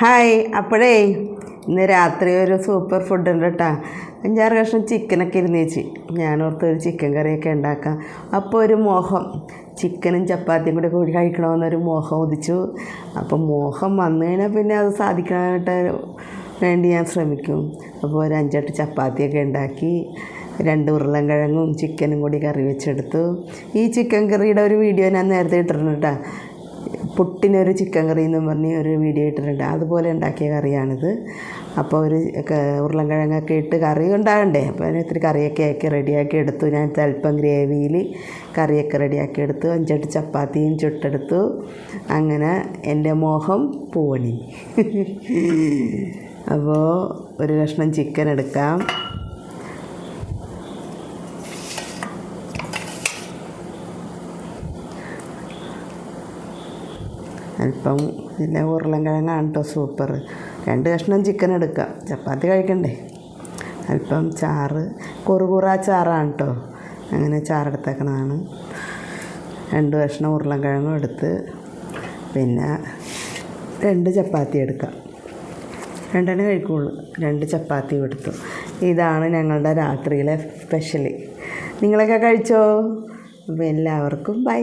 Hi. അപ്പോഴേ ഇന്ന് രാത്രി ഒരു സൂപ്പർ ഫുഡ് ഉണ്ട് കേട്ടോ. 5-6 കഷ്ണം ചിക്കനൊക്കെ ഇരുന്ന് വെച്ച് ഞാനോർത്ത് ഒരു ചിക്കൻ കറിയൊക്കെ ഉണ്ടാക്കാം. അപ്പോൾ ഒരു മോഹം ചിക്കനും ചപ്പാത്തിയും കൂടി കഴിക്കണമെന്നൊരു മോഹം ഉദിച്ചു. അപ്പം മോഹം വന്നു കഴിഞ്ഞാൽ പിന്നെ അത് സാധിക്കാനായിട്ട് വേണ്ടി ഞാൻ ശ്രമിക്കും. അപ്പോൾ ഒരു 5-8 ചപ്പാത്തിയൊക്കെ ഉണ്ടാക്കി 2 ഉരുളൻകിഴങ്ങും ചിക്കനും കൂടി കറി വെച്ചെടുത്തു. ഈ ചിക്കൻ കറിയുടെ ഒരു വീഡിയോ ഞാൻ നേരത്തെ ഇട്ടിട്ടുണ്ട് കേട്ടോ. പുട്ടിനൊരു ചിക്കൻ കറി എന്നും പറഞ്ഞ് ഒരു വീഡിയോ ഇട്ടിട്ടുണ്ട്. അതുപോലെ ഉണ്ടാക്കിയ കറിയാണിത്. അപ്പോൾ ഒരു ഉരുളൻകിഴങ്ങൊക്കെ ഇട്ട് കറി ഉണ്ടാകണ്ടേ, അപ്പോൾ അതിന് ഇത്തിരി കറിയൊക്കെ ആക്കി റെഡിയാക്കി എടുത്തു. ഞാൻ അല്പം ഗ്രേവിയിൽ കറിയൊക്കെ റെഡിയാക്കി എടുത്തു. 5-8 ചപ്പാത്തിയും ചുട്ടെടുത്തു. അങ്ങനെ എൻ്റെ മോഹം പൂവണി. അപ്പോൾ ഒരു കഷ്ണം ചിക്കൻ എടുക്കാം. അല്പം പിന്നെ ഉരുളൻകിഴങ്ങാണ് കേട്ടോ സൂപ്പർ. 2 കഷ്ണം ചിക്കൻ എടുക്കാം, ചപ്പാത്തി കഴിക്കണ്ടേ. അല്പം ചാറ്, കുറുകുറ ചാറാണ് കേട്ടോ, അങ്ങനെ ചാറെടുത്തേക്കണതാണ്. 2 കഷ്ണം ഉരുളൻകിഴങ്ങും എടുത്ത് പിന്നെ 2 ചപ്പാത്തി എടുക്കാം. 2 കഴിക്കുള്ളൂ. 2 ചപ്പാത്തിയും എടുത്തു. ഇതാണ് ഞങ്ങളുടെ രാത്രിയിലെ സ്പെഷ്യൽ. നിങ്ങളൊക്കെ കഴിച്ചോ? അപ്പോൾ എല്ലാവർക്കും ബൈ.